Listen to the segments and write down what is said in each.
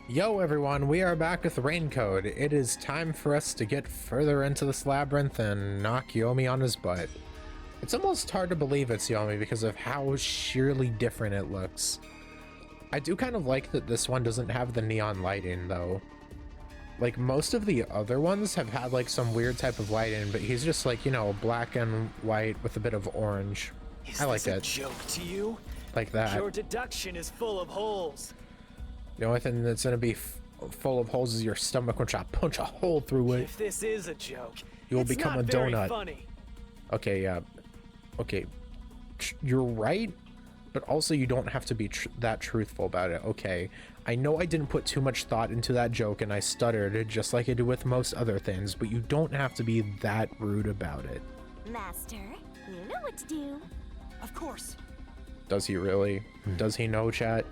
Yo everyone, we are back with Raincode. It is time for us to get further into this labyrinth and knock Yomi on his butt. It's almost hard to believe it's Yomi because of how sheerly different it looks. I do kind of like that this one doesn't have the neon lighting though. Like most of the other ones have had like some weird type of lighting, but he's just like, you know, black and white with a bit of orange. I like that. Is this a joke to you? Like that. Your deduction is full of holes. The only thing that's gonna be full of holes is your stomach, which I punch a hole through it. If this is a joke, You will it's become not a very donut. Funny. Okay, yeah. Okay. You're right, but also you don't have to be that truthful about it. Okay. I know I didn't put too much thought into that joke and I stuttered just like I do with most other things, but you don't have to be that rude about it. Master, you know what to do. Of course. Does he really? Does he know, chat?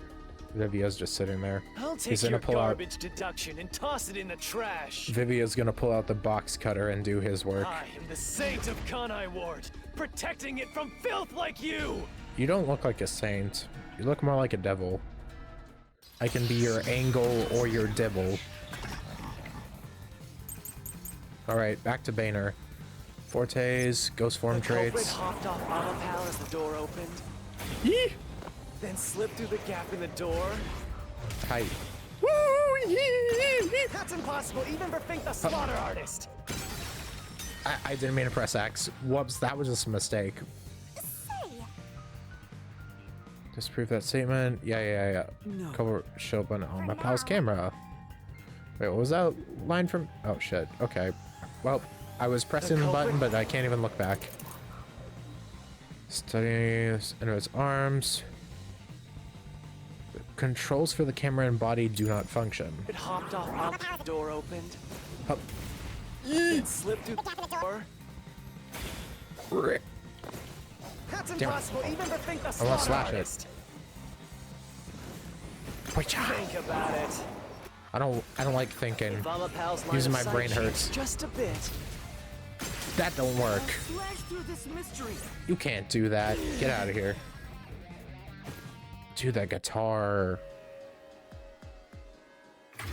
Vivia's just sitting there. I'll take He's your gonna pull out. garbage deduction and toss it in the trash. Vivia's gonna pull out the box cutter and do his work. I am the saint of Kanai Ward, protecting it from filth like you. You don't look like a saint. You look more like a devil. I can be your angle or your devil. Alright, back to Boehner. Fortes, ghost form The culprit traits. hopped off Amapal as the door opened, Yee! then slipped through the gap in the door. Hi. That's impossible, even for Fink the slaughter artist. I didn't mean to press X. Whoops, that was just a mistake. Say, Disprove that statement. Yeah. No. Cover show up on my pal's camera. Wait, what was that line from? Oh shit. Okay. Well, I was pressing the button, but I can't even look back. Studying into its arms. Controls for the camera and body do not function. It hopped off Amapal, the door opened, Hup. then slipped through the door. Frick. That's Damn it. impossible, even for Fink the I wanna slaughter slash it. artist. Wait-cha. Think about it. I don't like thinking. If Amapal's line Using of my sight brain changed hurts. just a bit. That don't work. Slash through this mystery. You can't do that. Get out of here. Dude, that guitar.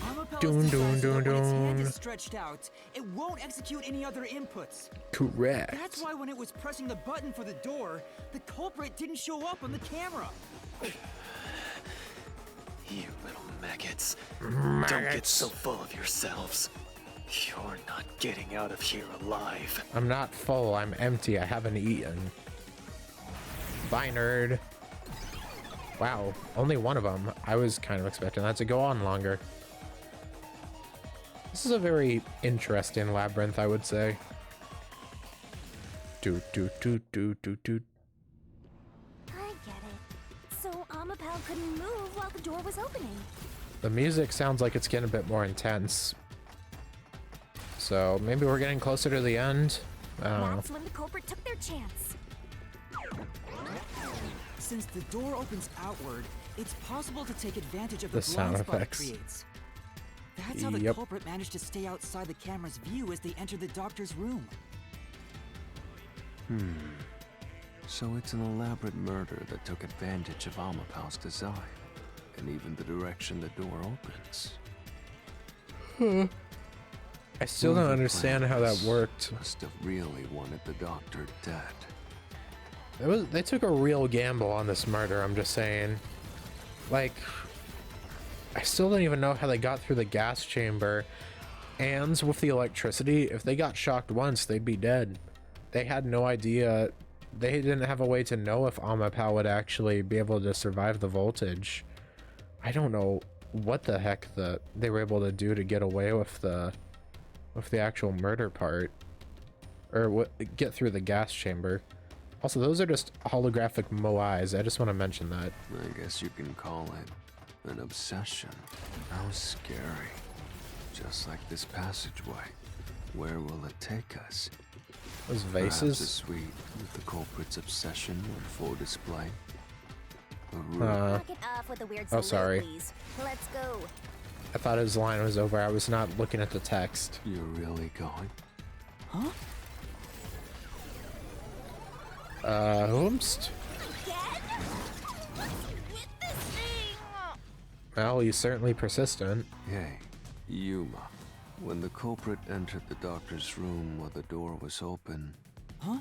Amapal Dun, is dun, designed so dun, that when its hand dun. is stretched out, it won't execute any other inputs. Correct. That's why when it was pressing the button for the door, the culprit didn't show up on the camera. You little maggots. Don't get Maggots. so full of yourselves. You're not getting out of here alive. I'm not full, I'm empty, I haven't eaten. Bye, nerd. Wow, only one of them. I was kind of expecting that to go on longer. This is a very interesting labyrinth, I would say. Do. I get it. So Amapal couldn't move while the door was opening. The music sounds like it's getting a bit more intense. So maybe we're getting closer to the end. I don't know. That's when the culprit took their chance. Since the door opens outward, it's possible to take advantage of The the sound blind spot it effects. creates. That's how the Yep. culprit managed to stay outside the camera's view as they enter the doctor's room. So it's an elaborate murder that took advantage of Amapal's design, and even the direction the door opens. I still don't Whoever understand how that planned worked. this Must have really wanted the doctor dead. They took a real gamble on this murder, I'm just saying. Like, I still don't even know how they got through the gas chamber. And with the electricity, if they got shocked once, they'd be dead. They had no idea. They didn't have a way to know if Amapal would actually be able to survive the voltage. I don't know what the heck they were able to do to get away with the actual murder part. Or get through the gas chamber. Also, those are just holographic moais. I just want to mention that. I guess you can call it an obsession. How scary. Just like this passageway. Where will it take us? Those Perhaps a vases? suite with the culprit's obsession on full display. A room Knock it off with a weird oh, salute, sorry. please. Let's go. I thought his line was over. I was not looking at the text. You're really going? Huh? Whomst? Again? With this thing! Well, he's certainly persistent. Hey, Yuma. When the culprit entered the doctor's room while the door was open, Huh?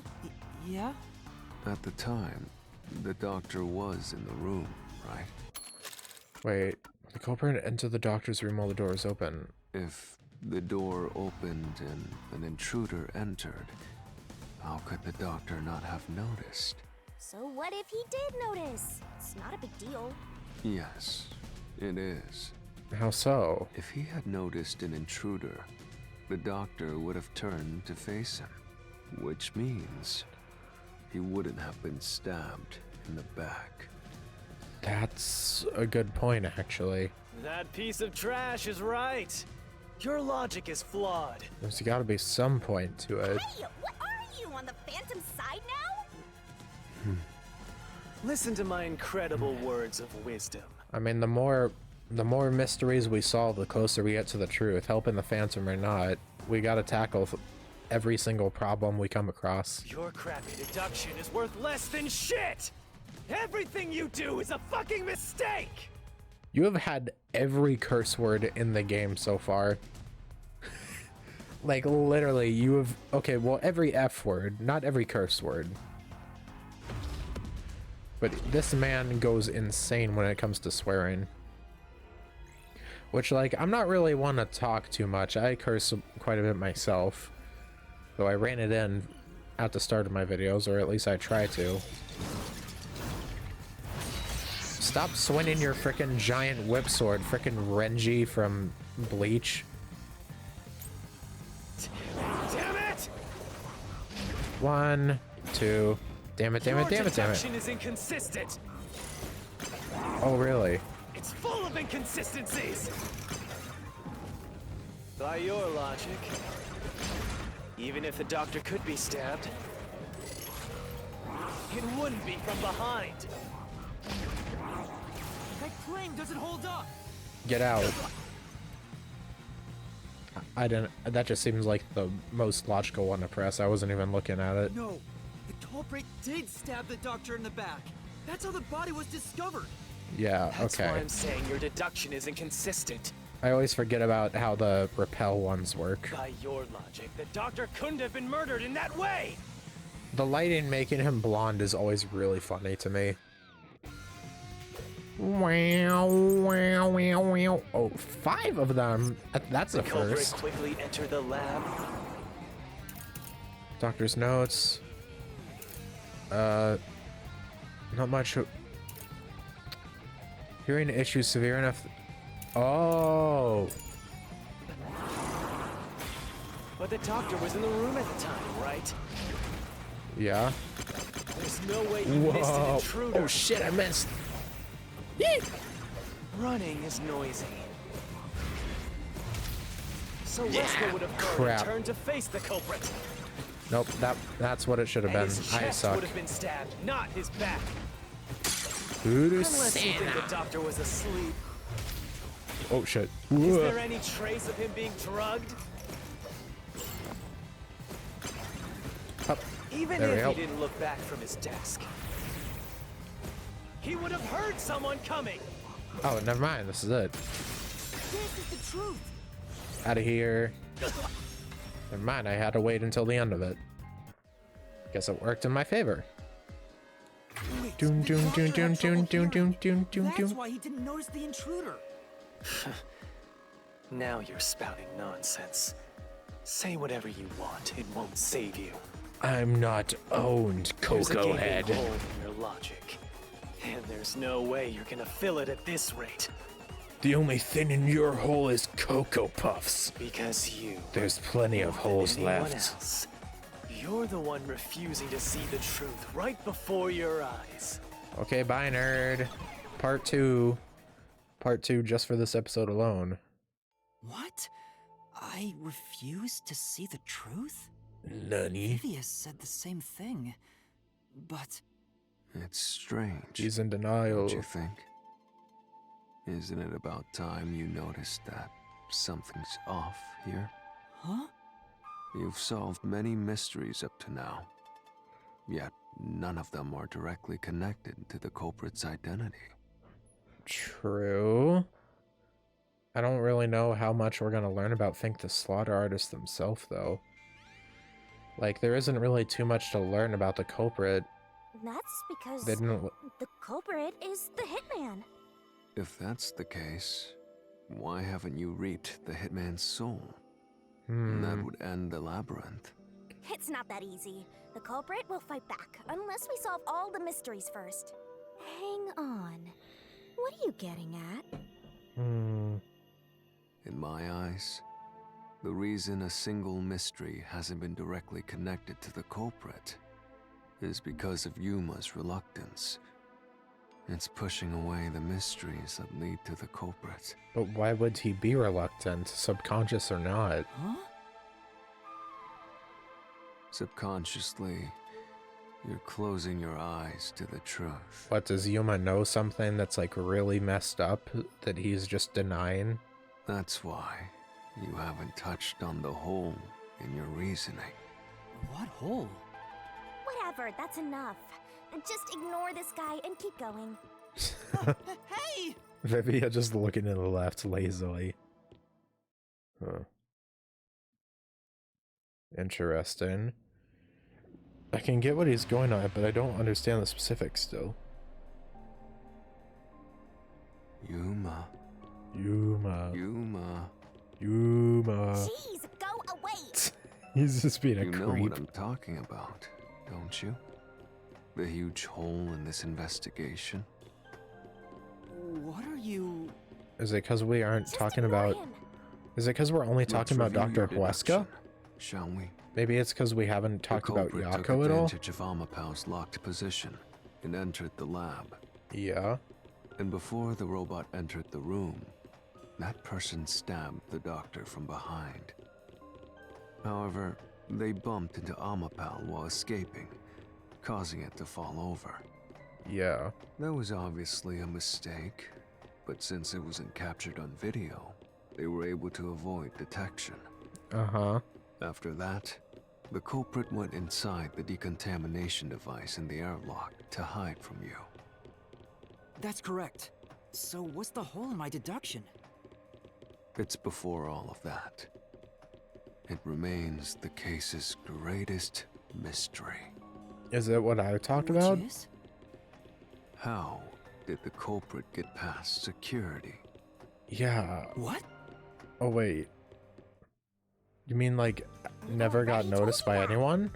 Yeah? at the time, the doctor was in the room, right? Wait, the culprit entered the doctor's room while the door was open. If the door opened and an intruder entered, how could the doctor not have noticed? So what if he did notice? It's not a big deal. Yes, it is. How so? If he had noticed an intruder, the doctor would have turned to face him, which means he wouldn't have been stabbed in the back. That's a good point, actually. That piece of trash is right. Your logic is flawed. There's gotta be some point to it. Hey, what are you, on the Phantom side now? Listen to my incredible words of wisdom. I mean, the more mysteries we solve, the closer we get to the truth. Helping the Phantom or not, we gotta tackle every single problem we come across. Your crappy deduction is worth less than shit! Everything you do is a fucking mistake! You have had every curse word in the game so far. Like, literally, you have... Okay, well, every F word, not every curse word. But this man goes insane when it comes to swearing. Which, like, I'm not really one to talk too much. I curse quite a bit myself. Though I ran it in at the start of my videos, or at least I try to. Stop swinging your frickin' giant whip sword, frickin' Renji from Bleach. Damn it! 1, 2. Damn it, damn it, damn it, damn Your it. deduction is inconsistent. Oh, really? It's full of inconsistencies. By your logic, even if the doctor could be stabbed, it wouldn't be from behind. That claim doesn't hold up! Get out. I didn't... That just seems like the most logical one to press. I wasn't even looking at it. No, the culprit did stab the doctor in the back. That's how the body was discovered. Yeah, That's why okay. I'm saying your deduction is inconsistent. I always forget about how the repel ones work. By your logic, the doctor couldn't have been murdered in that way! The lighting making him blonde is always really funny to me. Wow, wow, wow, wow. Oh, 5 of them. That's a The culprit first. quickly entered the lab. Doctor's notes. Not much. Hearing issues severe enough. Oh. But the doctor was in the room at the time, right? Yeah. There's no way you missed an Whoa. intruder. Oh shit, I missed. Running is noisy. So Wesker would have turned crap. and turned to face the culprit. Nope, that's what it should have And been. his I chest suck. would have been stabbed, not his back. Voodoo Unless you think Santa. the doctor was asleep. Oh shit. Is Whoa. there any trace of him being drugged? Up. Even There we if go. he didn't look back from his desk, he would have heard someone coming. Oh, never mind. This is it. This is the truth. Out of here. Never mind. I had to wait until the end of it. Guess it worked in my favor. Wait, Doom, the doom, doctor doom, had doom, trouble doom, doom, hearing. doom, doom, That's doom. why he didn't notice the intruder. Now you're spouting nonsense. Say whatever you want, it won't save you. I'm not owned, There's a Cocoa gaping Head. hole in your logic. And there's no way you're gonna fill it at this rate. The only thing in your hole is Cocoa Puffs. Because you, There's plenty of more holes than anyone left. else, you're the one refusing to see the truth right before your eyes. Okay, bye, nerd. Part 2. Part 2 just for this episode alone. What? I refuse to see the truth? Nani? Vivius said the same thing. But It's strange, He's in denial. don't you think? Isn't it about time you noticed that something's off here? huh? You've solved many mysteries up to now, yet none of them are directly connected to the culprit's identity. True. I don't really know how much we're gonna learn about Think the Slaughter Artist themselves, though. Like, there isn't really too much to learn about the culprit. That's because They didn't. the culprit is the hitman. If that's the case, why haven't you reaped the hitman's soul? That would end the labyrinth. It's not that easy. The culprit will fight back, unless we solve all the mysteries first. Hang on. What are you getting at? In my eyes, the reason a single mystery hasn't been directly connected to the culprit is because of Yuma's reluctance. It's pushing away the mysteries that lead to the culprit. But why would he be reluctant, subconscious or not? Huh? Subconsciously, you're closing your eyes to the truth. What, does Yuma know something that's like really messed up that he's just denying? That's why you haven't touched on the hole in your reasoning. What hole? Whatever, that's enough. Just ignore this guy and keep going. Hey! Vivia just looking to the left lazily. Huh. Interesting. I can get what he's going on, but I don't understand the specifics still. Yuma. Yuma. Yuma. Yuma. Jeez, go away! He's just being a You know creep. what I'm talking about, don't you? The huge hole in this investigation. What are you... Is it because we aren't Just talking ignore about... him. Is it because we're only talking about Let's review Dr. your Huesca? deduction, shall we? Maybe it's because we haven't talked The about culprit took Yako at all? advantage of Amapau's locked position and entered the lab. Yeah. And before the robot entered the room, that person stabbed the doctor from behind. However, they bumped into Amapau while escaping, causing it to fall over. Yeah. That was obviously a mistake, but since it wasn't captured on video, they were able to avoid detection. Uh-huh. After that, the culprit went inside the decontamination device in the airlock to hide from you. That's correct. So what's the hole in my deduction? It's before all of that. It remains the case's greatest mystery. Is it what I talked Which about? is? How did the culprit get past security? Yeah. What? Oh, wait. You mean, like, never got already told noticed you by that. anyone?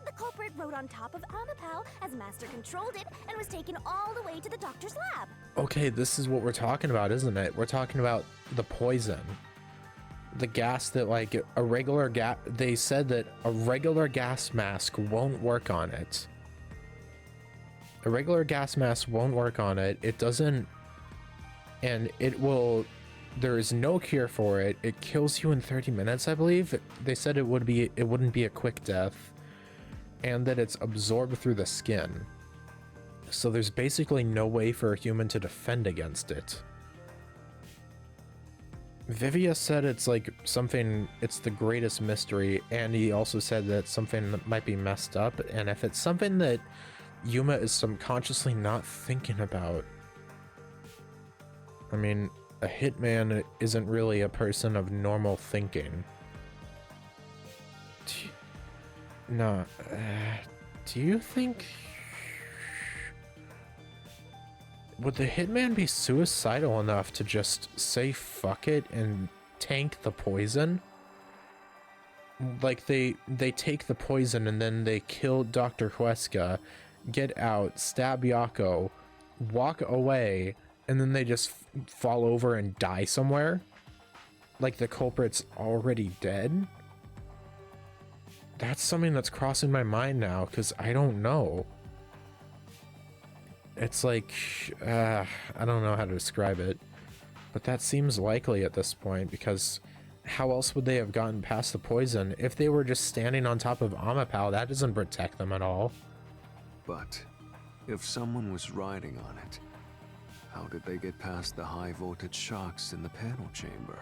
The culprit rode on top of Amapau as Master controlled it and was taken all the way to the doctor's lab. Okay, this is what we're talking about, isn't it? We're talking about the poison. The gas that, like, a regular gas... They said that a regular gas mask won't work on it. A regular gas mask won't work on it. It doesn't... And it will... There is no cure for it. It kills you in 30 minutes, I believe. They said it wouldn't be a quick death. And that it's absorbed through the skin. So there's basically no way for a human to defend against it. Vivia said it's like something, it's the greatest mystery, and he also said that it's something that might be messed up, and if it's something that Yuma is subconsciously not thinking about. I mean, a hitman isn't really a person of normal thinking. No, do you think... Would the hitman be suicidal enough to just say fuck it and tank the poison? Like they take the poison and then they kill Dr. Huesca, get out, stab Yako, walk away, and then they just fall over and die somewhere? Like the culprit's already dead? That's something that's crossing my mind now, because I don't know. It's like, I don't know how to describe it, but that seems likely at this point, because how else would they have gotten past the poison? If they were just standing on top of Amapau, that doesn't protect them at all. But if someone was riding on it, how did they get past the high voltage shocks in the panel chamber?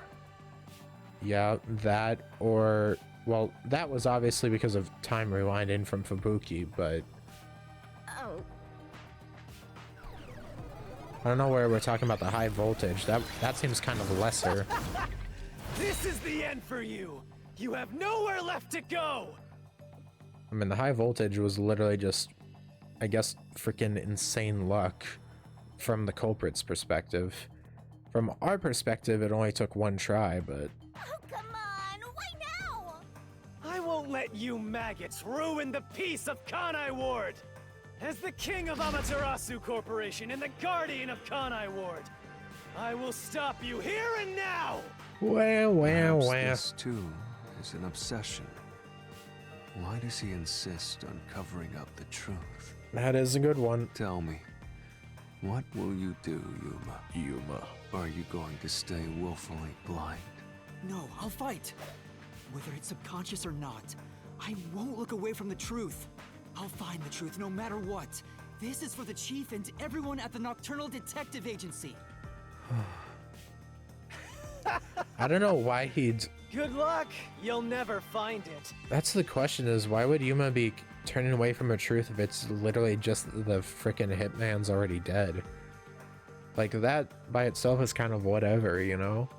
Yeah, that, or, well, that was obviously because of time rewinding from Fubuki, but... Oh. I don't know where we're talking about the high voltage. That seems kind of lesser. This is the end for you. You have nowhere left to go. I mean, the high voltage was literally just, I guess, freaking insane luck from the culprit's perspective. From our perspective, it only took one try, but... Oh, come on! Why now? I won't let you maggots ruin the peace of Kanai Ward. As the king of Amaterasu Corporation and the guardian of Kanai Ward, I will stop you here and now! Perhaps this, too, is an obsession. Why does he insist on covering up the truth? That is a good one. Tell me, what will you do, Yuma? Yuma. Are you going to stay willfully blind? No, I'll fight. Whether it's subconscious or not, I won't look away from the truth. I'll find the truth no matter what. This is for the Chief and everyone at the Nocturnal Detective Agency. I don't know why he'd... Good luck. You'll never find it. That's the question, is why would Yuma be turning away from the truth if it's literally just the frickin' hitman's already dead? Like, that by itself is kind of whatever, you know?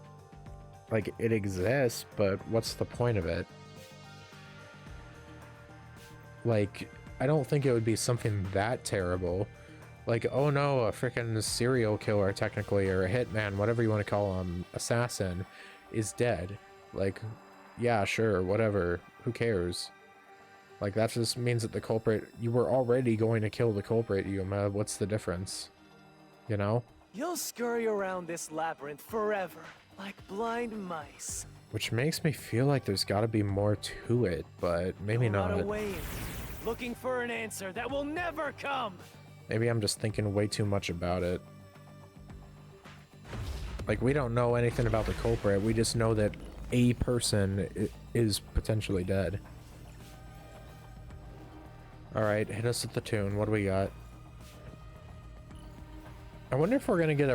Like, it exists, but what's the point of it? Like, I don't think it would be something that terrible. Like, oh no, a freaking serial killer, technically, or a hitman, whatever you want to call him, assassin, is dead. Like, yeah, sure, whatever, who cares? Like, that just means that the culprit, you were already going to kill the culprit, Yuma, what's the difference? You know? You'll scurry around this labyrinth forever, like blind mice. Which makes me feel like there's gotta be more to it, but maybe Not not. away, looking for an answer that will never come. Maybe I'm just thinking way too much about it. Like, we don't know anything about the culprit, we just know that a person is potentially dead. Alright, hit us with the tune. What do we got? I wonder if we're gonna get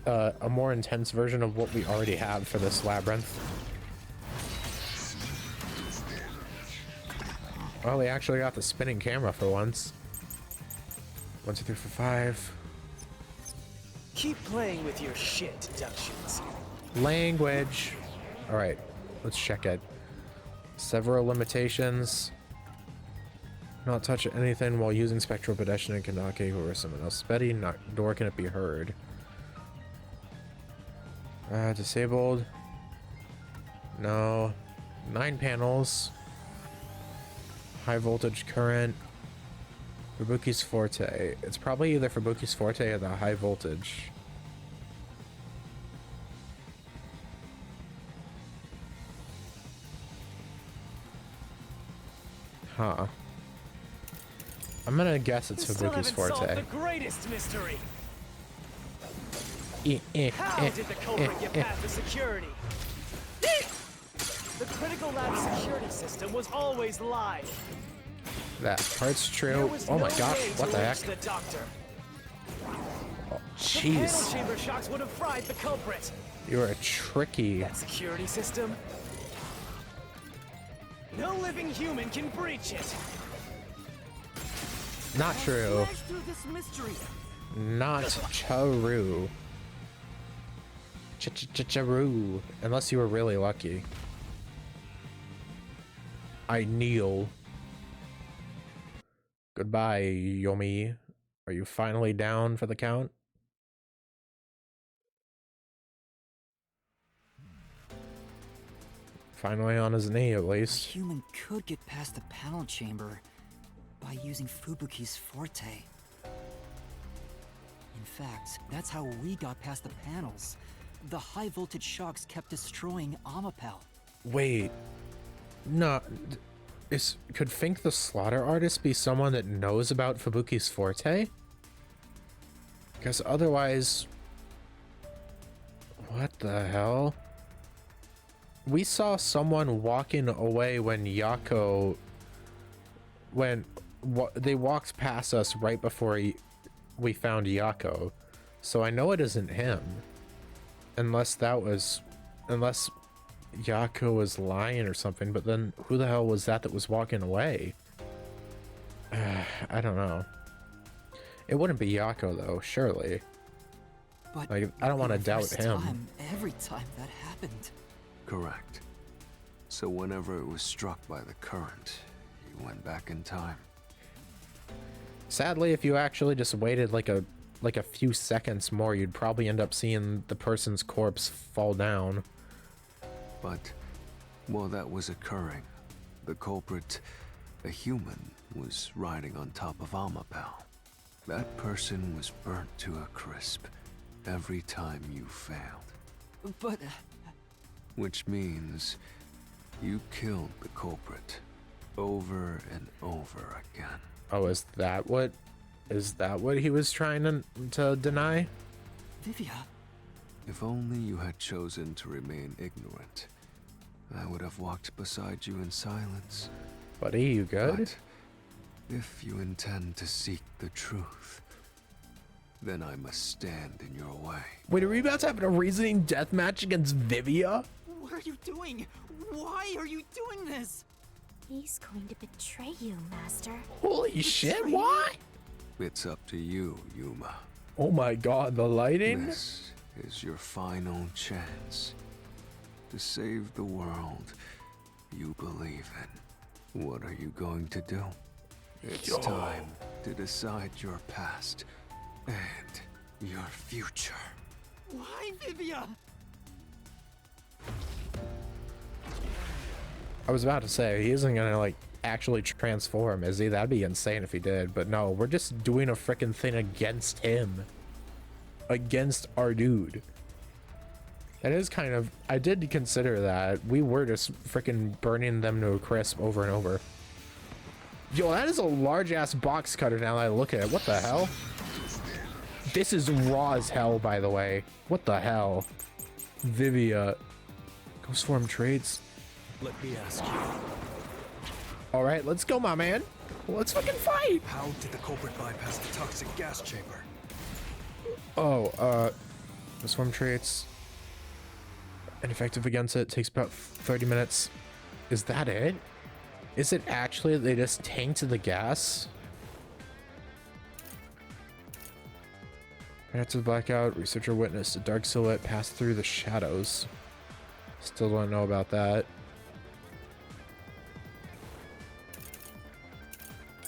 a more intense version of what we already have for this labyrinth. Well, we actually got the spinning camera for once. 1, 2, 3, 4, 5. Keep playing with your shit deductions. Language. All right, let's check it. Several limitations. Not touch anything while using spectral pedestrian can knock over someone else. Betty, knock door cannot be heard. Disabled. No. 9 panels. High voltage current. Fubuki's Forte. It's probably either Fubuki's Forte or the high voltage. Huh. I'm gonna guess it's You still Fubuki's haven't solved Forte. the greatest mystery. How How did the culprit get past the security? The critical lab security system was always live. That part's There true. was Oh no my gosh, way what to the reach heck? The doctor. Oh, The panel jeez. chamber shocks would have fried the culprit. You are tricky. That security system. No living human can breach it. Not true. Smash through this mystery. Not Charu. Charu. Unless you were really lucky. I kneel. Goodbye, Yomi. Are you finally down for the count? Finally on his knee, at A least. human could get past the panel chamber by using Fubuki's Forte. In fact, that's how we got past the panels. The high voltage shocks kept destroying Amapel. Wait. No. Could Fink the Slaughter Artist be someone that knows about Fubuki's Forte? Because otherwise... What the hell? We saw someone walking away when Yako... They walked past us right before we found Yako. So I know it isn't him. Unless Yako was lying or something, but then who the hell was that was walking away? I don't know. It wouldn't be Yako though, surely. But Like, I don't want to the doubt first him. time, every time that happened. Correct. So whenever it was struck by the current, you went back in time. Sadly, if you actually just waited like a few seconds more, you'd probably end up seeing the person's corpse fall down. But while that was occurring, the culprit, a human, was riding on top of Amapal. That person was burnt to a crisp every time you failed. But Which means you killed the culprit over and over again. Oh, is that what he was trying to deny? Vivia, If only you had chosen to remain ignorant, I would have walked beside you in silence. Buddy, you good? But if you intend to seek the truth, then I must stand in your way. Wait, are we about to have a reasoning death match against Vivia? what are you doing? Why are you doing this? He's going to betray you, Master. Holy shit, why? It's up to you, Yuma. Oh my god, the lighting? This is your final chance to save the world you believe in. What are you going to do? It's time to decide your past and your future. Why, Vivia? I was about to say, he isn't gonna like actually transform, is he? That'd be insane if he did, but no, we're just doing a freaking thing against him. Against our dude. That is kind of, I did consider that. We were just freaking burning them to a crisp over and over. Yo, that is a large ass box cutter now that I look at it. What the hell? This is raw as hell, by the way. What the hell? Vivia. Ghost form traits. Let me ask you, All right, let's go, my man. Let's fucking fight. how did the culprit bypass the toxic gas chamber? Oh, the swarm traits. Ineffective against it. Takes about 30 minutes. Is that it? Is it actually they just tanked the gas? Right after the blackout, researcher witnessed a dark silhouette pass through the shadows. Still don't know about that.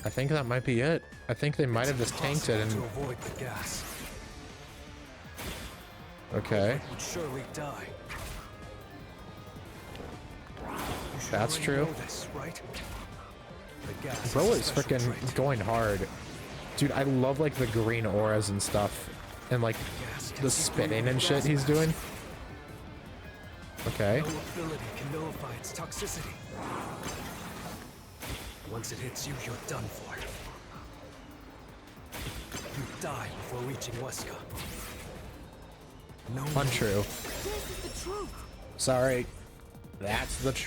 I think that might be it. I think they might have just tanked it and... to avoid the gas. Okay, Would surely die. You should that's already true. know this, right? The gas Bro a is special freaking trait. going hard. Dude, I love like the green auras and stuff. And like Gas can the see spitting through and the shit gas he's mask. doing. Okay. No ability can nullify its toxicity. Once it hits you, you're done for. You die before reaching Weska. No Untrue. This is the truth. Sorry. That's the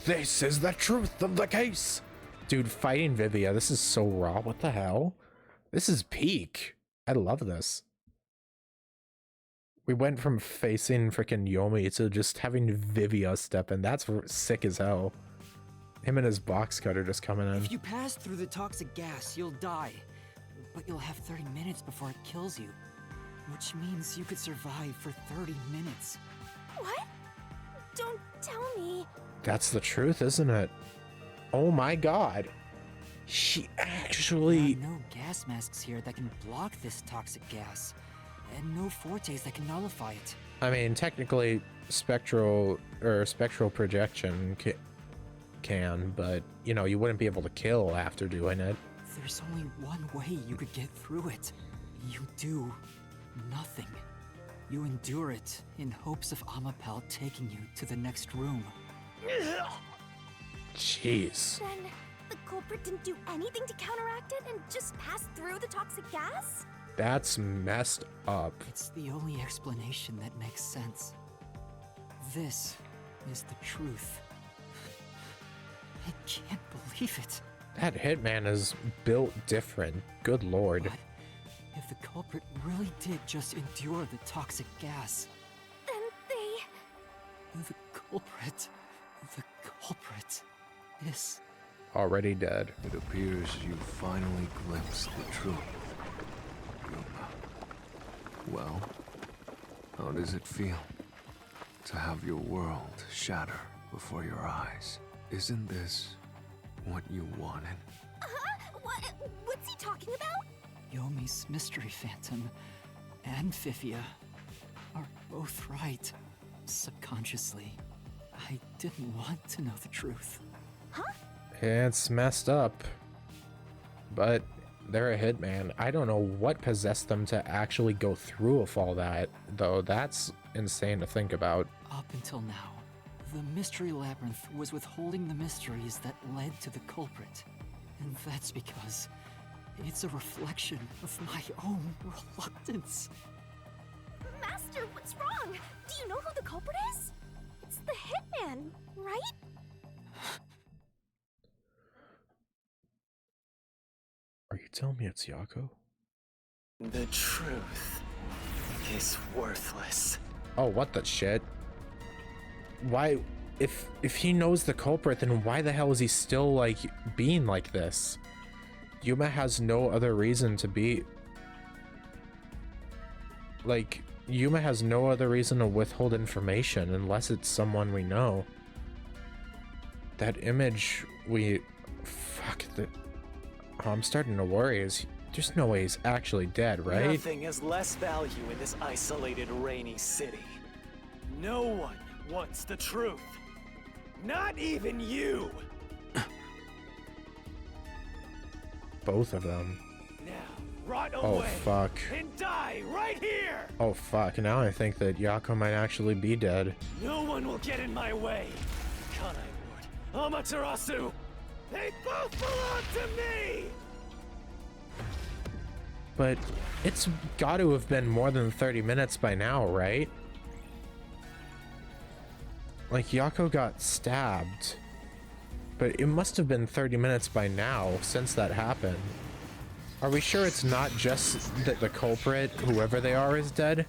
This is the truth of the case. Dude, fighting Vivia, this is so raw. What the hell? This is peak. I love this. We went from facing freaking Yomi to just having Vivia step in. That's sick as hell. Him and his box cutter just coming in. If you pass through the toxic gas, you'll die. But you'll have 30 minutes before it kills you. Which means you could survive for 30 minutes. What? Don't tell me. That's the truth, isn't it? Oh my god. She actually... There are no gas masks here that can block this toxic gas. And no fortes that can nullify it. I mean, technically, spectral projection can, but, you know, you wouldn't be able to kill after doing it. There's only one way you could get through it. You do nothing. You endure it in hopes of Amapal taking you to the next room. Jeez. Then the culprit didn't do anything to counteract it and just passed through the toxic gas? That's messed up. It's the only explanation that makes sense. This is the truth. I can't believe it. That Hitman is built different. Good lord. But if the culprit really did just endure the toxic gas, Then they... the culprit is... Already dead. It appears you finally glimpsed the truth. Yuma. Well, how does it feel to have your world shatter before your eyes? Isn't this what you wanted? What's he talking about? Yomi's mystery phantom and Fifia are both right. Subconsciously, I didn't want to know the truth. It's messed up. But they're a hitman. I don't know what possessed them to actually go through with all that, though. That's insane to think about. Up until now, the Mystery Labyrinth was withholding the mysteries that led to the culprit. And that's because it's a reflection of my own reluctance. Master, what's wrong? Do you know who the culprit is? It's the hitman, right? Are you telling me it's Yako? The truth is worthless. Oh, what the shit? Why, if he knows the culprit, then why the hell is he still, like, being like this? Yuma has no other reason to be... Like, Yuma has no other reason to withhold information unless it's someone we know. That image Fuck, I'm starting to worry. There's no way he's actually dead, right? Nothing has less value in this isolated, rainy city. No one wants the truth. Not even you! Both of them. Now, rot Oh, away fuck. and die right here! Oh, fuck. Now I think that Yako might actually be dead. No one will get in my way. Kanai Ward, Amaterasu, they both belong to me! But it's got to have been more than 30 minutes by now, right? Like, Yako got stabbed. But it must have been 30 minutes by now since that happened. Are we sure it's not just that the culprit, whoever they are, is dead?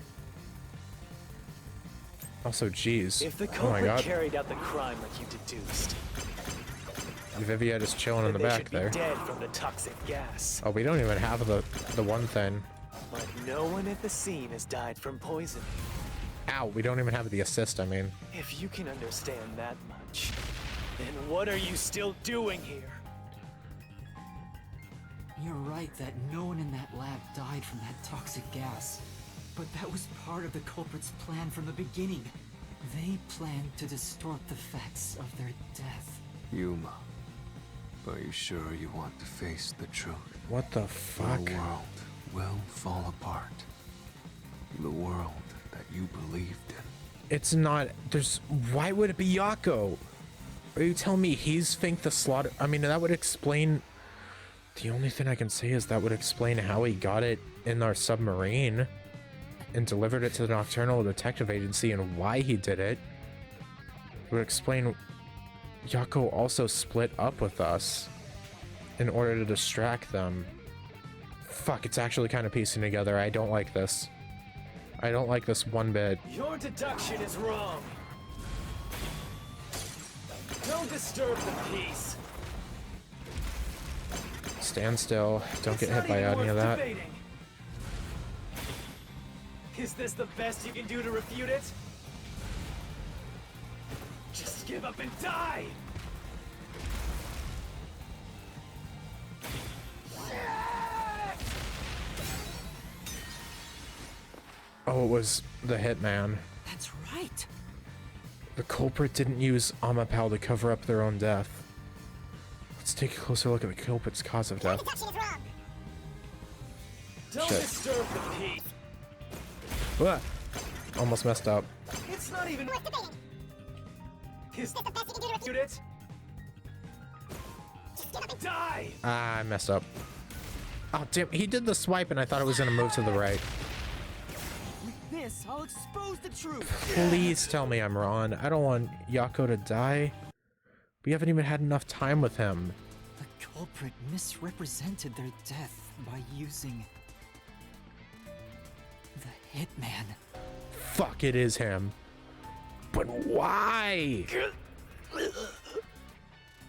Also, geez. If the Oh my culprit god. carried out the crime like you deduced, Vivia just chilling in the then they back should be there. dead from the toxic gas. Oh, we don't even have the one thing. But no one at the scene has died from poisoning. Ow, we don't even have the assist, I mean. If you can understand that much, then what are you still doing here? You're right that no one in that lab died from that toxic gas. But that was part of the culprit's plan from the beginning. They planned to distort the facts of their death. Yuma, are you sure you want to face the truth? What the fuck? The world will fall apart. The world that you believed in. It's not, why would it be Yako? Are you telling me he's Fink the Slaughter? I mean, that would explain, the only thing I can say is that would explain how he got it in our submarine and delivered it to the Nocturnal Detective Agency and why he did it. It would explain Yako also split up with us in order to distract them. Fuck, it's actually kind of piecing together. I don't like this. I don't like this one bit. Your deduction is wrong. Don't disturb the peace. Stand still. Don't get It's hit not by even any of worth that. debating. Is this the best you can do to refute it? Just give up and die! Oh, it was the hitman. That's right. The culprit didn't use Amapal to cover up their own death. Let's take a closer look at the culprit's cause of death. Don't Shit. disturb the peace. Ah, almost messed up. It's not even worth debating. Is the best you can do to refute it? Just give up and die! Ah, I messed up. Oh, damn. He did the swipe and I thought it was going to move to the right. With this, I'll expose the truth. Please tell me I'm wrong. I don't want Yako to die. We haven't even had enough time with him. The culprit misrepresented their death by using the hitman. Fuck, it is him. But why?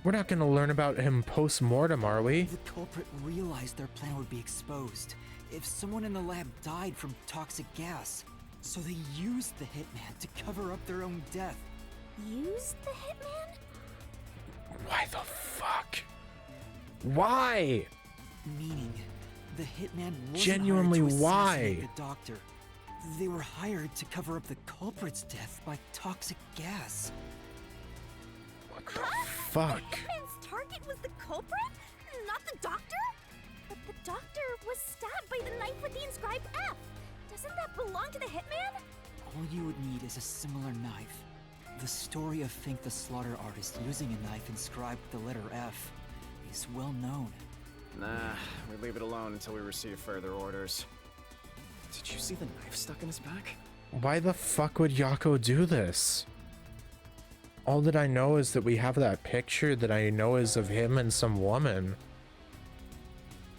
We're not gonna learn about him post-mortem, are we? The culprit realized their plan would be exposed. if someone in the lab died from toxic gas, so they used the hitman to cover up their own death. Used the hitman? Why the fuck? Why? Meaning, the hitman wasn't Genuinely, hired to why? assassinate the doctor. They were hired to cover up the culprit's death by toxic gas. What the fuck? The hitman's target was the culprit? Not the doctor? But the doctor was stabbed by the knife with the inscribed F. Doesn't that belong to the hitman? All you would need is a similar knife. The story of Fink the slaughter artist using a knife inscribed with the letter F is well known. Nah, we leave it alone until we receive further orders. Did you see the knife stuck in his back? Why the fuck would Yako do this? All that I know is that we have that picture that I know is of him and some woman.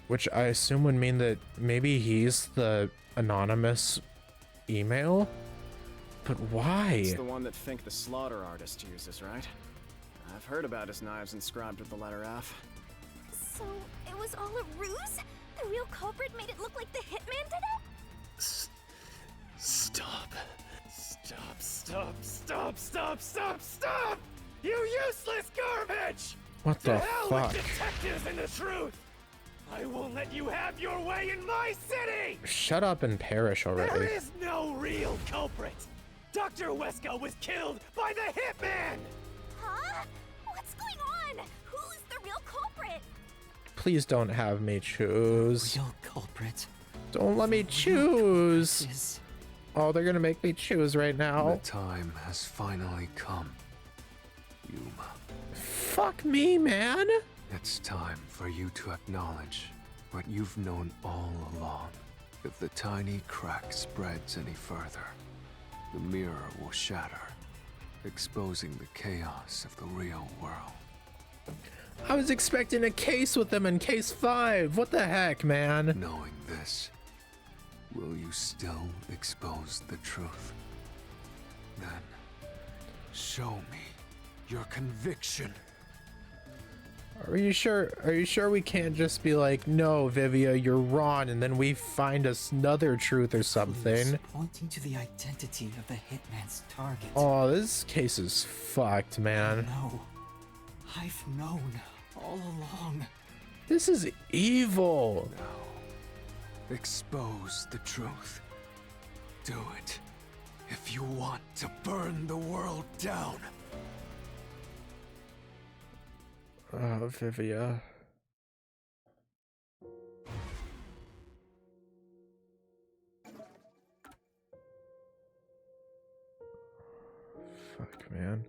Which I assume would mean that maybe he's the anonymous email? But why? It's the one that Fink the slaughter artist uses, right? I've heard about his knives inscribed with the letter F. So, it was all a ruse? The real culprit made it look like the hitman did it? Stop. Stop, stop, stop, stop, stop, stop! You useless garbage! What To the hell fuck? with detectives and the truth! I won't let you have your way in my city! Shut up and perish There already. is no real culprit! Dr. Weska was killed by the hitman! Huh? What's going on? Who's the real culprit? Please don't have me choose. Real culprit Don't let me choose. is... Oh, they're gonna make me choose right now. The time has finally come, Yuma. Fuck me, man. It's time for you to acknowledge what you've known all along. If the tiny crack spreads any further, the mirror will shatter, exposing the chaos of the real world. I was expecting a case with them in case 5. What the heck, man? Knowing this, will you still expose the truth? Then, show me your conviction. Are you sure? Are you sure we can't just be like, no, Vivia, you're wrong, and then we find us another truth or something? Clues pointing to the identity of the hitman's target. Oh, this case is fucked, man. No, I've known all along. This is evil. Now, expose the truth. Do it if you want to burn the world down. Oh, Vivia. Fuck, man.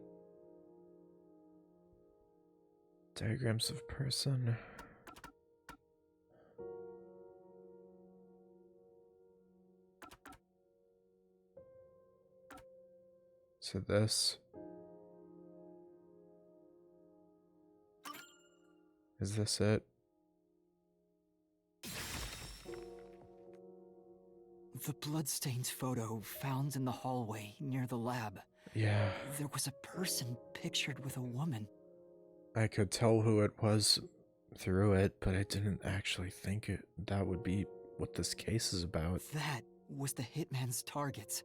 Diagrams of person. So this. Is this it? The bloodstained photo found in the hallway near the lab. Yeah, There was a person pictured with a woman. I could tell who it was through it, but I didn't actually think that would be what this case is about. That was the hitman's target.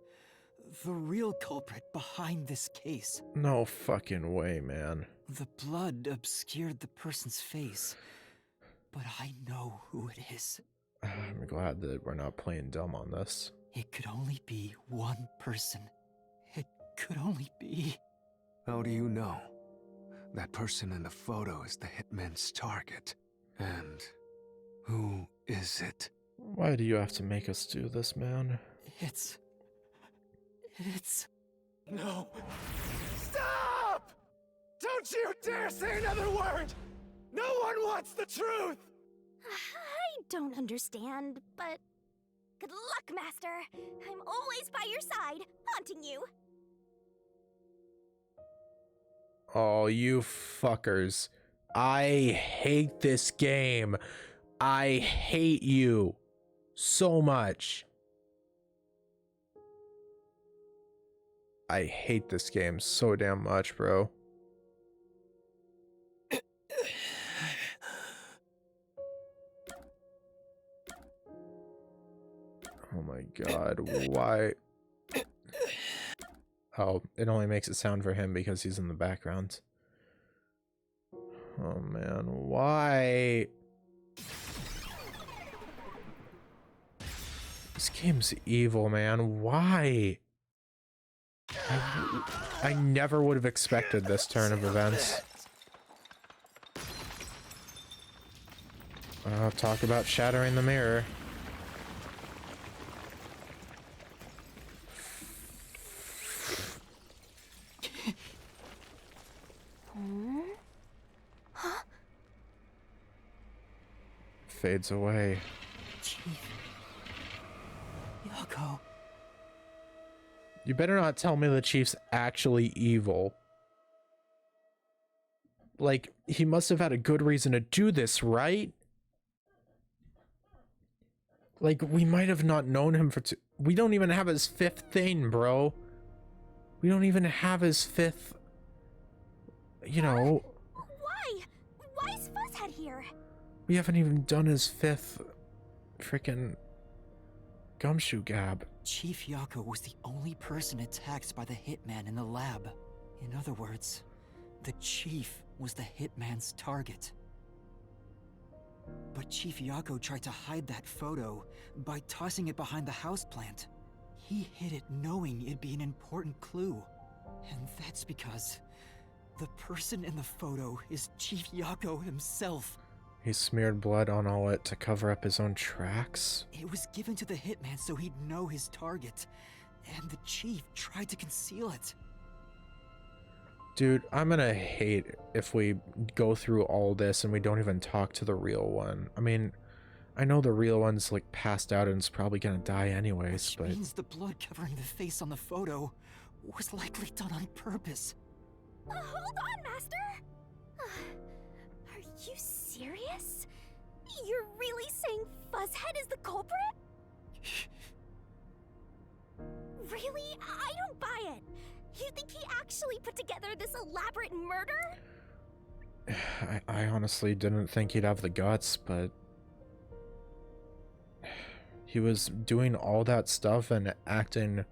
The real culprit behind this case. No fucking way, man. The blood obscured the person's face, but I know who it is. I'm glad that we're not playing dumb on this. It could only be one person. It could only be... How do you know? That person in the photo is the hitman's target. And who is it? Why do you have to make us do this, man? It's... No! Stop! Don't you dare say another word! No one wants the truth! I don't understand, but good luck, Master. I'm always by your side, haunting you. Oh, you fuckers. I hate this game. I hate you so much. I hate this game so damn much, bro. God, why? Oh, it only makes it sound for him because he's in the background. Oh man, why? This game's evil, man. Why? I never would have expected this turn of events. Talk about shattering the mirror. Fades away. Chief. Yako. You better not tell me the chief's actually evil. Like, he must have had a good reason to do this, right? Like, we might have not known him for we don't even have his 5th thing, bro. We don't even have his 5th, you know. Why? Why is Fuzzhead here? We haven't even done his 5th freaking gumshoe gab. Chief Yako was the only person attacked by the hitman in the lab. In other words, the chief was the hitman's target. But Chief Yako tried to hide that photo by tossing it behind the houseplant. He hid it knowing it'd be an important clue. And that's because the person in the photo is Chief Yako himself. He smeared blood on all it to cover up his own tracks. It was given to the hitman so he'd know his target. And the chief tried to conceal it. Dude, I'm gonna hate if we go through all this and we don't even talk to the real one. I mean, I know the real one's like passed out and is probably gonna die anyways, Which but means the blood covering the face on the photo was likely done on purpose. Hold on, Master! Are you serious? You're really saying Fuzzhead is the culprit? Really? I don't buy it. You think he actually put together this elaborate murder? I honestly didn't think he'd have the guts, but he was doing all that stuff and acting,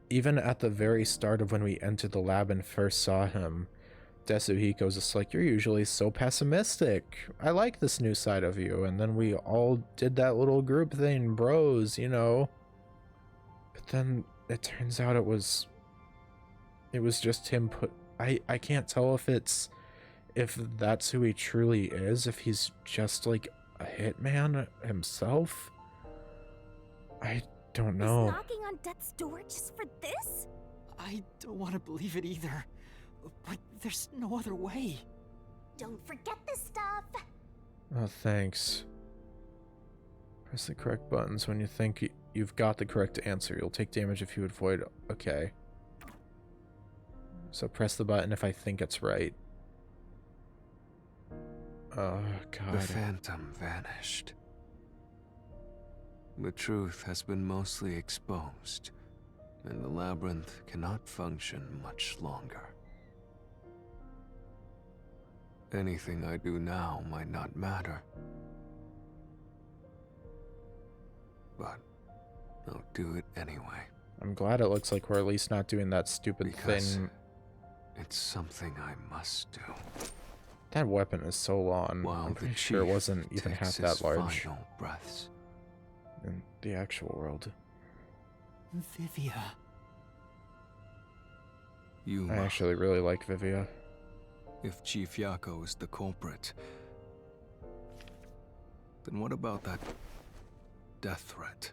even at the very start of when we entered the lab and first saw him. Desuhiko's just like, you're usually so pessimistic. I like this new side of you. And then we all did that little group thing, bros, you know. But then it turns out it was just him I can't tell if that's who he truly is, if he's just like a hitman himself. I don't know. He's knocking on death's door just for this? I don't want to believe it either. But there's no other way. Don't forget this stuff. Oh, thanks. Press the correct buttons when you think you've got the correct answer. You'll take damage if you avoid. Okay. So press the button if I think it's right. Oh, God. The phantom vanished. The truth has been mostly exposed, and the labyrinth cannot function much longer. Anything I do now might not matter, but I'll do it anyway. I'm glad it looks like we're at least not doing that stupid Because thing. it's something I must do. That weapon is so long. While I'm the pretty sure it chief wasn't even half takes that his large final breaths. in the actual world. Vivia. Yuma. I actually really like Vivia. If Chief Yako is the culprit, then what about that death threat?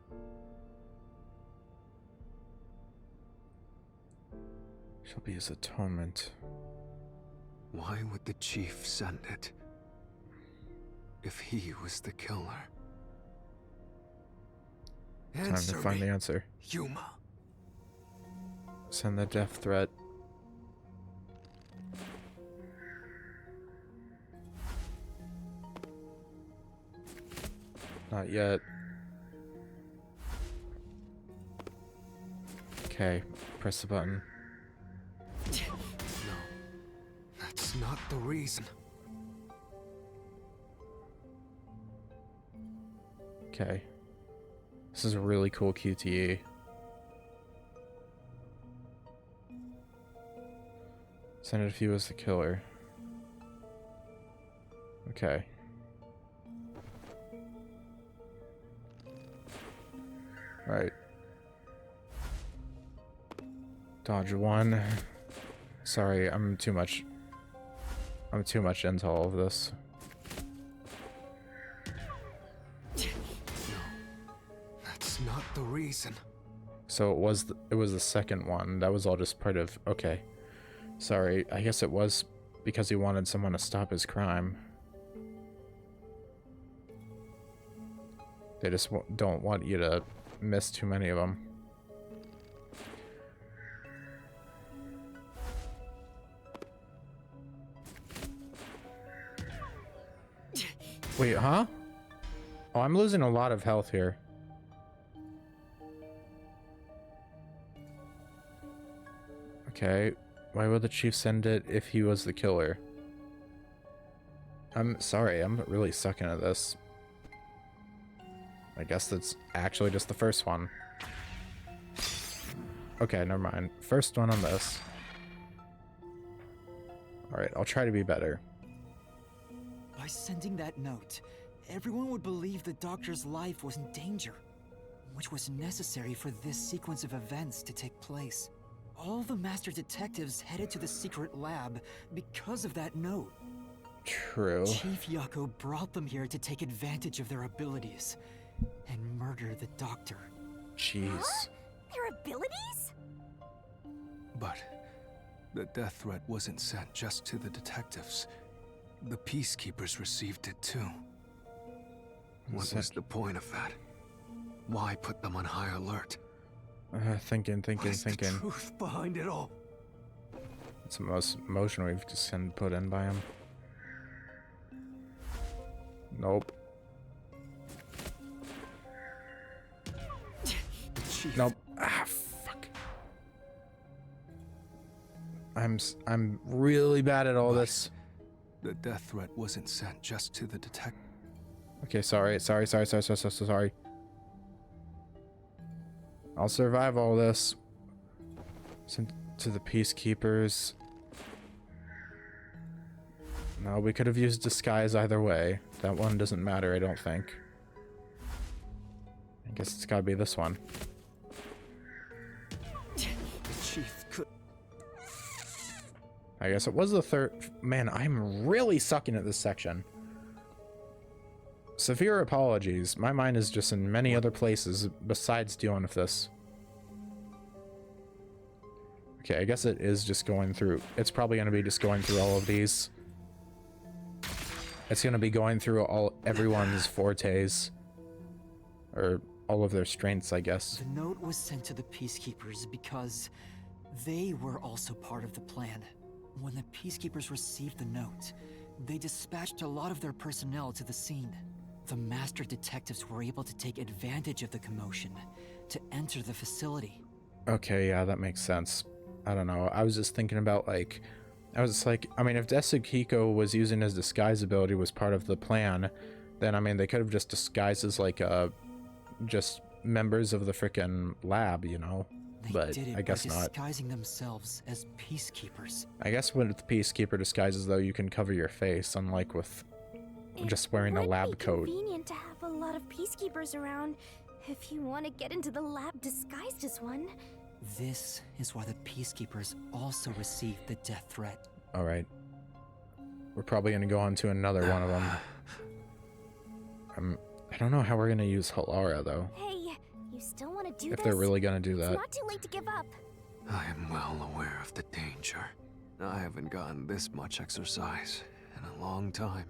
She'll be his atonement. Why would the chief send it if he was the killer? Time to find the answer. Yuma. Send the death threat. Not yet. Okay, press the button. No, that's not the reason. Okay. This is a really cool QTE. Send it if he was the killer. Okay. Right. Dodge one. Sorry, I'm too much into all of this. That's not the reason. So it was the second one. That was all just part of. Okay. Sorry. I guess it was because he wanted someone to stop his crime. They just don't want you to miss too many of them. Wait, huh? Oh, I'm losing a lot of health here. Okay, why would the chief send it if he was the killer? I'm sorry, I'm really sucking at this. I guess that's actually just the first one. Okay, never mind. First one on this. Alright, I'll try to be better. By sending that note, everyone would believe the doctor's life was in danger, which was necessary for this sequence of events to take place. All the master detectives headed to the secret lab because of that note. True. Chief Yako brought them here to take advantage of their abilities and murder the doctor. Jeez. Huh? Their abilities? But the death threat wasn't sent just to the detectives. The peacekeepers received it too. What was the point of that? Why put them on high alert? Thinking. What's the truth behind it all? It's the most emotion we've just put in by him. Nope. Nope. Ah, fuck. I'm really bad at all this. The death threat wasn't sent just to the detective. Okay, sorry. I'll survive all this. Sent to the peacekeepers. No, we could have used disguise either way. That one doesn't matter, I don't think. I guess it's gotta be this one. The chief could. I guess it was the third. Man, I'm really sucking at this section. Severe apologies. My mind is just in many other places besides dealing with this. Okay, I guess it is just going through. It's probably going to be just going through all of these. It's going to be going through everyone's fortes. Or all of their strengths, I guess. The note was sent to the peacekeepers because they were also part of the plan. When the peacekeepers received the note, they dispatched a lot of their personnel to the scene. The master detectives were able to take advantage of the commotion to enter the facility. Okay, yeah, that makes sense. I don't know. I was just thinking about, like... I was just like, I mean, if Desukiko was using his disguise ability was part of the plan, then, I mean, they could have just disguised as, like, just members of the frickin' lab, you know? They But did it I guess by not. disguising themselves as peacekeepers. I guess with Peacekeeper disguises, though, you can cover your face, unlike with just wearing a lab coat. It would be convenient to have a lot of peacekeepers around if you want to get into the lab disguised as one. This is why the peacekeepers also received the death threat. All right. We're probably going to go on to another one of them. I don't know how we're going to use Halara, though. Hey, you still want to do If this? they're really going to do It's that. not too late to give up. I am well aware of the danger. I haven't gotten this much exercise in a long time.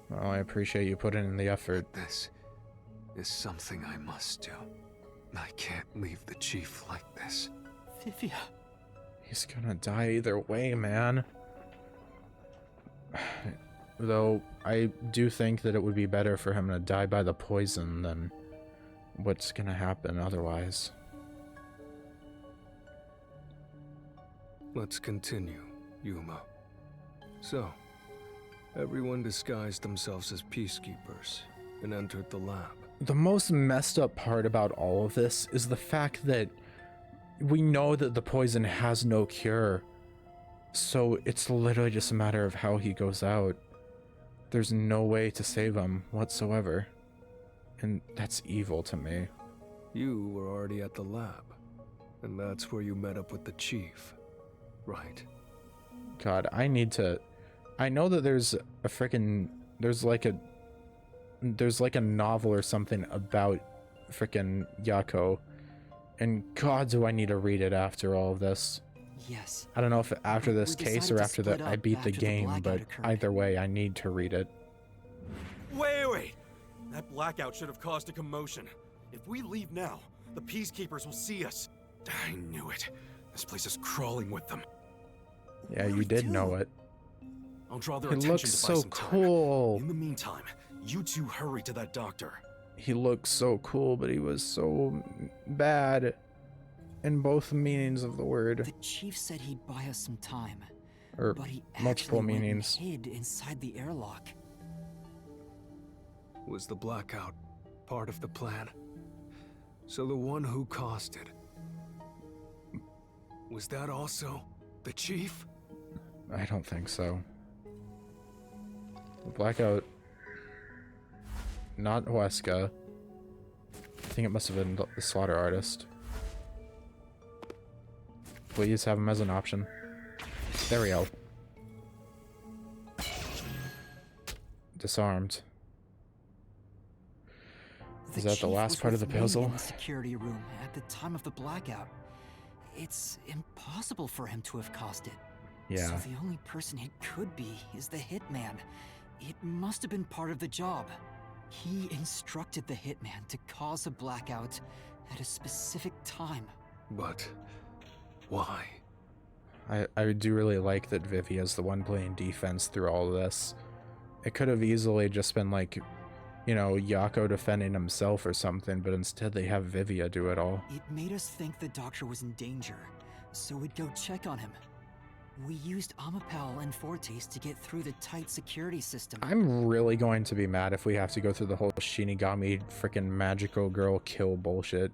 Well, I appreciate you putting in the effort. This is something I must do. I can't leave the chief like this. Vivia. He's gonna die either way, man. Though, I do think that it would be better for him to die by the poison than what's gonna happen otherwise. Let's continue, Yuma. So, everyone disguised themselves as peacekeepers and entered the lab. the most messed up part about all of this is the fact that we know that the poison has no cure. So it's literally just a matter of how he goes out. There's no way to save him whatsoever. And that's evil to me. You were already at the lab, and that's where you met up with the chief, right? God, I know that there's a freaking, there's like a novel or something about freaking Yako, and God, do I need to read it after all of this. Yes. I don't know if after this We case decided or to after that split I up beat the after the game, blackout but occurred. either way, I need to read it. Wait! That blackout should have caused a commotion. If we leave now, the Peacekeepers will see us. I knew it. This place is crawling with them. Yeah, What do you we did do? know it. I'll draw their He attention looks to buy so some time. cool. In the meantime, you two hurry to that doctor. He looked so cool, but he was so bad in both meanings of the word. The chief said he'd buy us some time, Or but he multiple actually went meanings. and hid inside the airlock. Was the blackout part of the plan? So the one who caused it, was that also the chief? I don't think so. The blackout, not Huesca. I think it must have been the slaughter artist. Please have him as an option. There we go. Disarmed. Is that the chief last was part of the with me puzzle? in the security room at the time of the blackout. It's impossible for him to have caused it. Yeah. So the only person it could be is the hitman. It must have been part of the job. He instructed the hitman to cause a blackout at a specific time. But why? I do really like that Vivia's the one playing defense through all of this. It could have easily just been like, you know, Yako defending himself or something, but instead they have Vivia do it all. It made us think the doctor was in danger, so we'd go check on him. We used Amapal and Fortes to get through the tight security system. I'm really going to be mad if we have to go through the whole Shinigami freaking magical girl kill bullshit.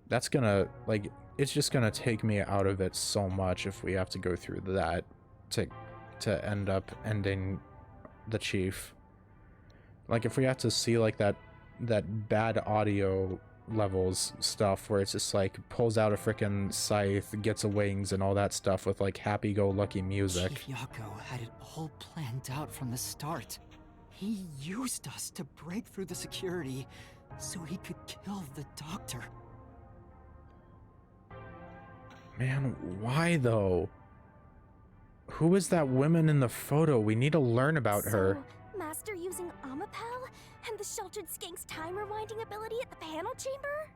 That's gonna, like, it's just gonna take me out of it so much if we have to go through that to end up ending the chief. Like, if we have to see like that bad audio levels stuff where it's just like pulls out a freaking scythe, gets a wings and all that stuff with like happy-go-lucky music. Chief Yako had it all planned out from the start. He used us to break through the security so he could kill the doctor. Man, why though? Who is that woman in the photo? We need to learn about her. So, Master using Amapal and the Sheltered Skank's time rewinding ability at the panel chamber?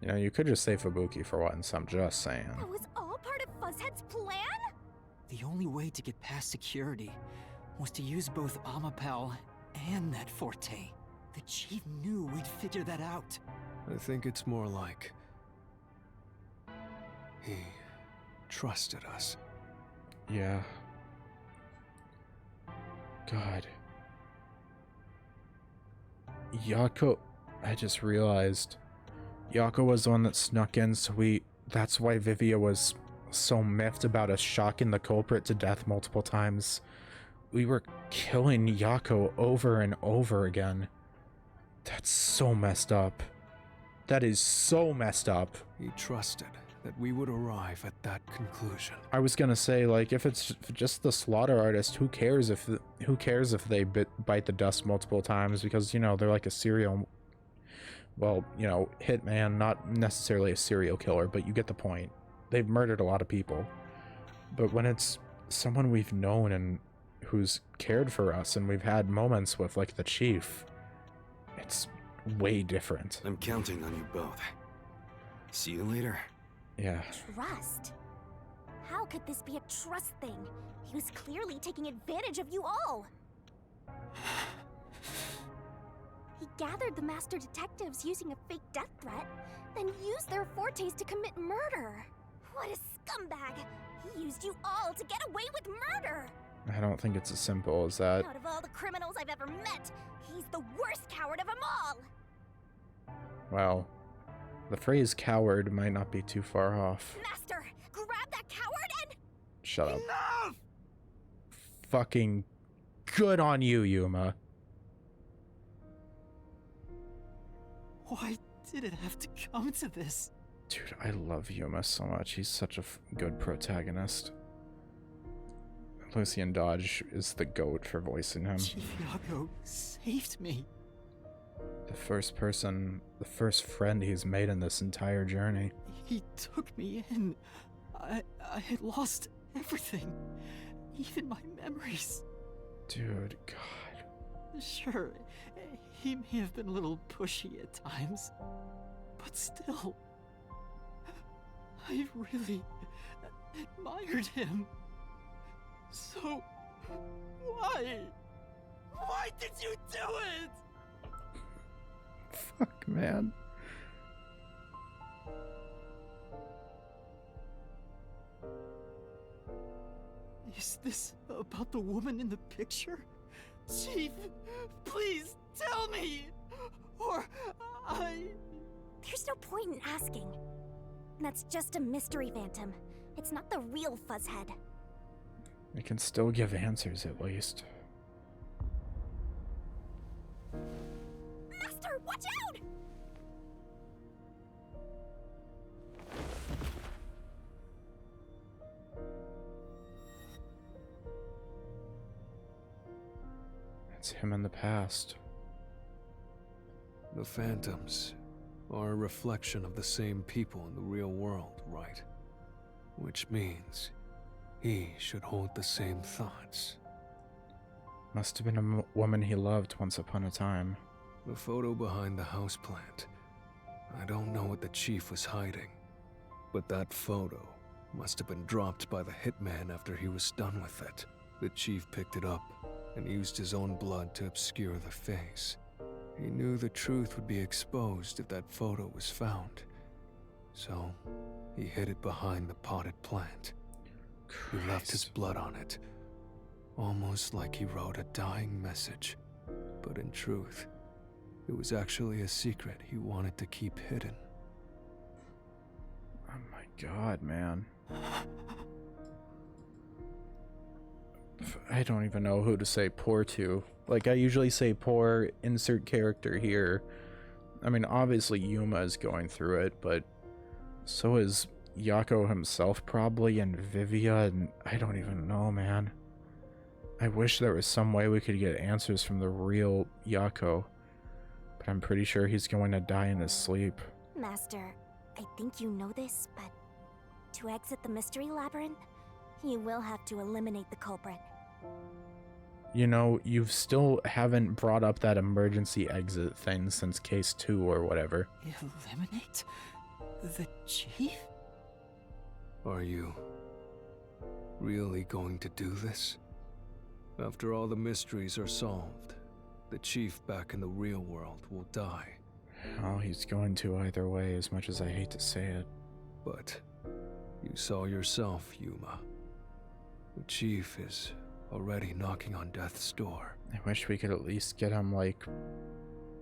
You know, you could just say Fubuki for once, I'm just saying. That was all part of Fuzzhead's plan? The only way to get past security was to use both Amapal and that Forte. The chief knew we'd figure that out. I think it's more like he trusted us. Yeah. God. Yako, I just realized. Yako was the one that snuck in, so that's why Vivia was so miffed about us shocking the culprit to death multiple times. We were killing Yako over and over again. That's so messed up. That is so messed up. He trusted that we would arrive at that conclusion. I was gonna say, like, if it's just the slaughter artist, who cares if they bite the dust multiple times, because, you know, they're like a serial, well, you know, hitman, not necessarily a serial killer, but you get the point. They've murdered a lot of people. But when it's someone we've known and who's cared for us and we've had moments with, like the chief, it's way different. I'm counting on you both. See you later. Yeah. Trust? How could this be a trust thing? He was clearly taking advantage of you all. He gathered the master detectives using a fake death threat, then used their fortes to commit murder. What a scumbag! He used you all to get away with murder! I don't think it's as simple as that. Out of all the criminals I've ever met, he's the worst coward of them all! Well, the phrase coward might not be too far off. Master, grab that coward and... Shut up. Enough! Fucking good on you, Yuma. Why did it have to come to this? Dude, I love Yuma so much. He's such a good protagonist. Lucian Dodge is the GOAT for voicing him. Chief Yago saved me. The first friend he's made in this entire journey. He took me in. I had lost everything. Even my memories. Dude, God. Sure, he may have been a little pushy at times. But still, I really admired him. So, why? Why did you do it? Fuck, man. Is this about the woman in the picture? Chief, please tell me! Or There's no point in asking. That's just a mystery phantom. It's not the real Fuzzhead. I can still give answers, at least. Master, watch out! It's him in the past. The phantoms are a reflection of the same people in the real world, right? Which means he should hold the same thoughts. Must have been a woman he loved once upon a time. The photo behind the houseplant. I don't know what the chief was hiding, but that photo must have been dropped by the hitman after he was done with it. The chief picked it up and used his own blood to obscure the face. He knew the truth would be exposed if that photo was found. So, he hid it behind the potted plant. He left his blood on it, almost like he wrote a dying message. But in truth, it was actually a secret he wanted to keep hidden. Oh my god, man. I don't even know who to say poor to. Like, I usually say poor, insert character here. I mean, obviously Yuma is going through it, but so is Yako himself probably, and Vivia, and I don't even know, man. I wish there was some way we could get answers from the real Yako, but I'm pretty sure he's going to die in his sleep. Master, I think you know this, but to exit the mystery labyrinth, you will have to eliminate the culprit. You know, you still haven't brought up that emergency exit thing since case 2 or whatever. eliminate the chief? Are you really going to do this? After all the mysteries are solved, the chief back in the real world will die. Oh, he's going to either way, as much as I hate to say it. But you saw yourself, Yuma. The chief is already knocking on death's door. I wish we could at least get him, like,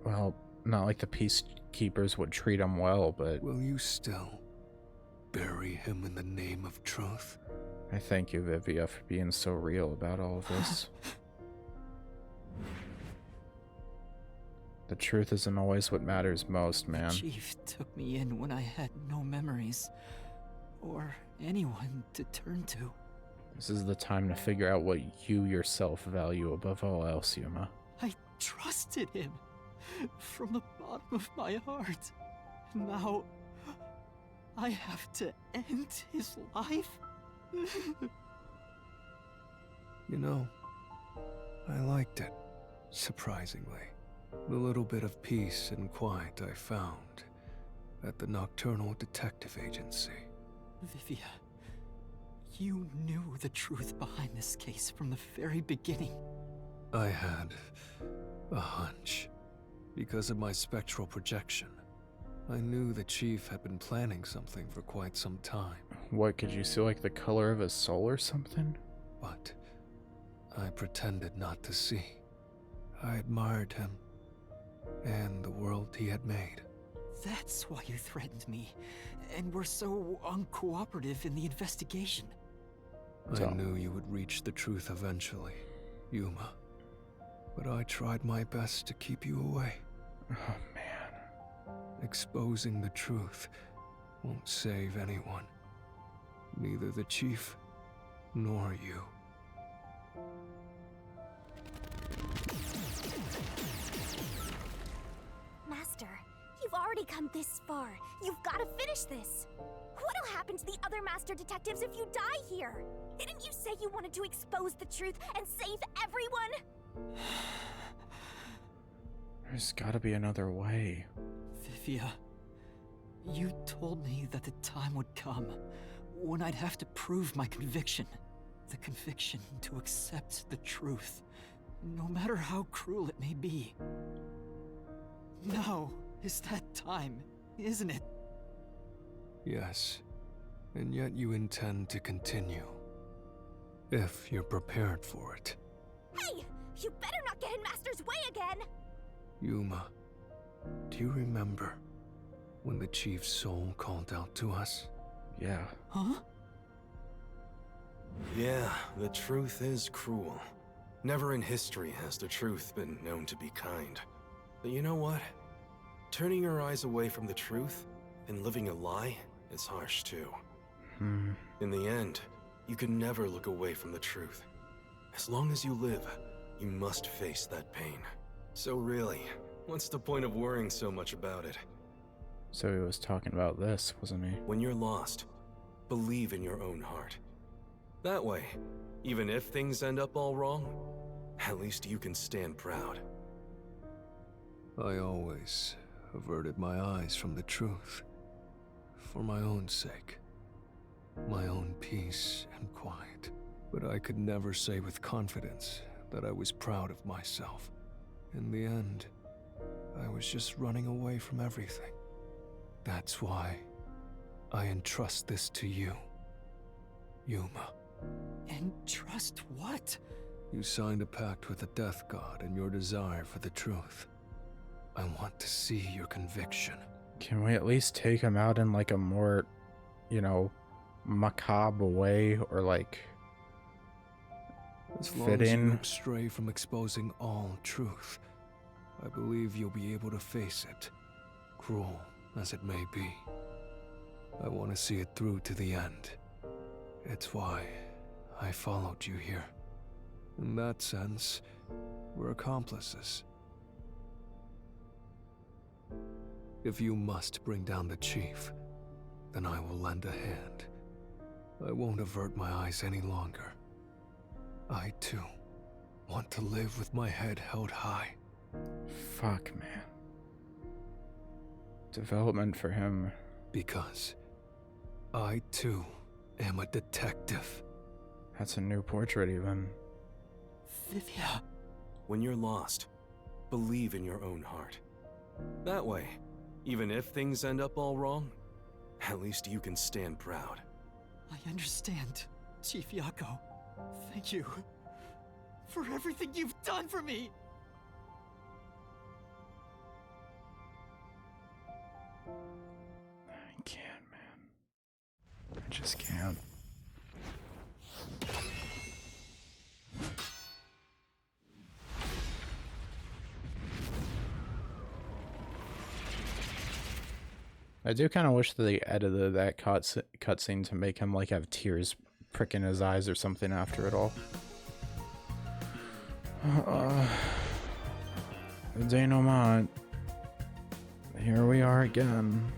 well, not like the peacekeepers would treat him well, but... Will you still bury him in the name of truth? I thank you, Vivia, for being so real about all of this. The truth isn't always what matters most, man. The chief took me in when I had no memories, or anyone to turn to. This is the time to figure out what you yourself value above all else, Yuma. I trusted him from the bottom of my heart. Now, I have to end his life? You know, I liked it, surprisingly. The little bit of peace and quiet I found at the Nocturnal Detective Agency. Vivia, you knew the truth behind this case from the very beginning. I had a hunch. Because of my spectral projection, I knew the chief had been planning something for quite some time. What, could you see like the color of his soul or something? But I pretended not to see. I admired him and the world he had made. That's why you threatened me, and were so uncooperative in the investigation. I knew you would reach the truth eventually, Yuma. But I tried my best to keep you away. Oh, man. Exposing the truth won't save anyone. Neither the chief nor you. Master, you've already come this far. You've got to finish this. What'll happen to the other Master Detectives if you die here? Didn't you say you wanted to expose the truth and save everyone? There's gotta be another way. Vivia, you told me that the time would come when I'd have to prove my conviction. The conviction to accept the truth, no matter how cruel it may be. Now is that time, isn't it? Yes, and yet you intend to continue. If you're prepared for it. Hey! You better not get in Master's way again! Yuma, do you remember when the chief's soul called out to us? Yeah. Huh? Yeah, the truth is cruel. Never in history has the truth been known to be kind. But you know what? Turning your eyes away from the truth and living a lie is harsh too. In the end, you can never look away from the truth. As long as you live, you must face that pain. So really, what's the point of worrying so much about it? So he was talking about this, wasn't he? When you're lost, believe in your own heart. That way, even if things end up all wrong, at least you can stand proud. I always averted my eyes from the truth. For my own sake. My own peace and quiet. But I could never say with confidence that I was proud of myself. In the end, I was just running away from everything. That's why I entrust this to you, Yuma. Entrust what? You signed a pact with the Death God in your desire for the truth. I want to see your conviction. Can we at least take him out in like a more, you know, macabre way, or like as long as you don't stray from exposing all truth, I believe you'll be able to face it, cruel as it may be. I want to see it through to the end. It's why I followed you here. In that sense, we're accomplices. If you must bring down the chief, then I will lend a hand. I won't avert my eyes any longer. I, too, want to live with my head held high. Fuck, man. Development for him. Because I, too, am a detective. That's a new portrait, even. Vivia. When you're lost, believe in your own heart. That way, even if things end up all wrong, at least you can stand proud. I understand, Chief Yako. Thank you for everything you've done for me. I can't, man. I just can't. I do kind of wish that they edited that cutscene to make him like have tears pricking his eyes or something after it all. Denouement. Here we are again.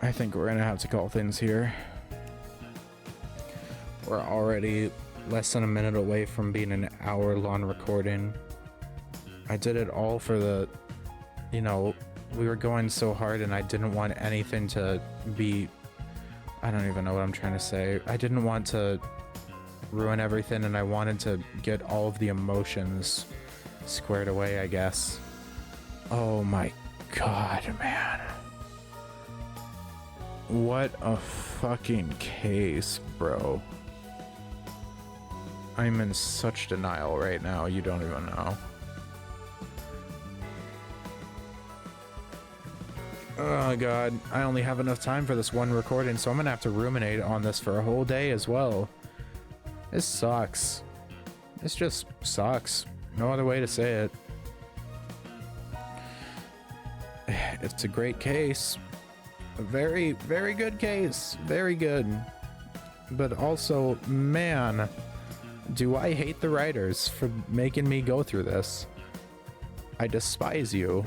I think we're gonna have to call things here. We're already less than a minute away from being an hour-long recording. I did it all for the, you know, we were going so hard and I didn't want anything to be, I don't even know what I'm trying to say. I didn't want to ruin everything, and I wanted to get all of the emotions squared away, I guess. Oh my god, man. What a fucking case, bro. I'm in such denial right now, you don't even know. Oh god, I only have enough time for this one recording, so I'm gonna have to ruminate on this for a whole day as well. This sucks. This just sucks. No other way to say it. It's a great case. A very, very good case. Very good. But also, man, do I hate the writers for making me go through this. I despise you.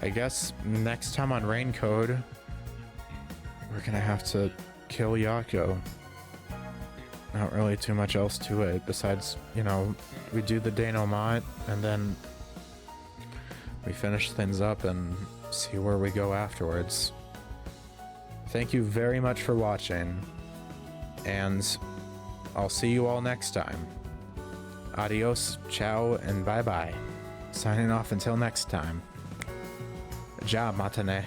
I guess next time on Rain Code, we're gonna have to kill Yako. Not really too much else to it besides, you know, we do the denouement and then we finish things up and see where we go afterwards. Thank you very much for watching, and I'll see you all next time. Adios, ciao, and bye-bye. Signing off until next time. Ja matane.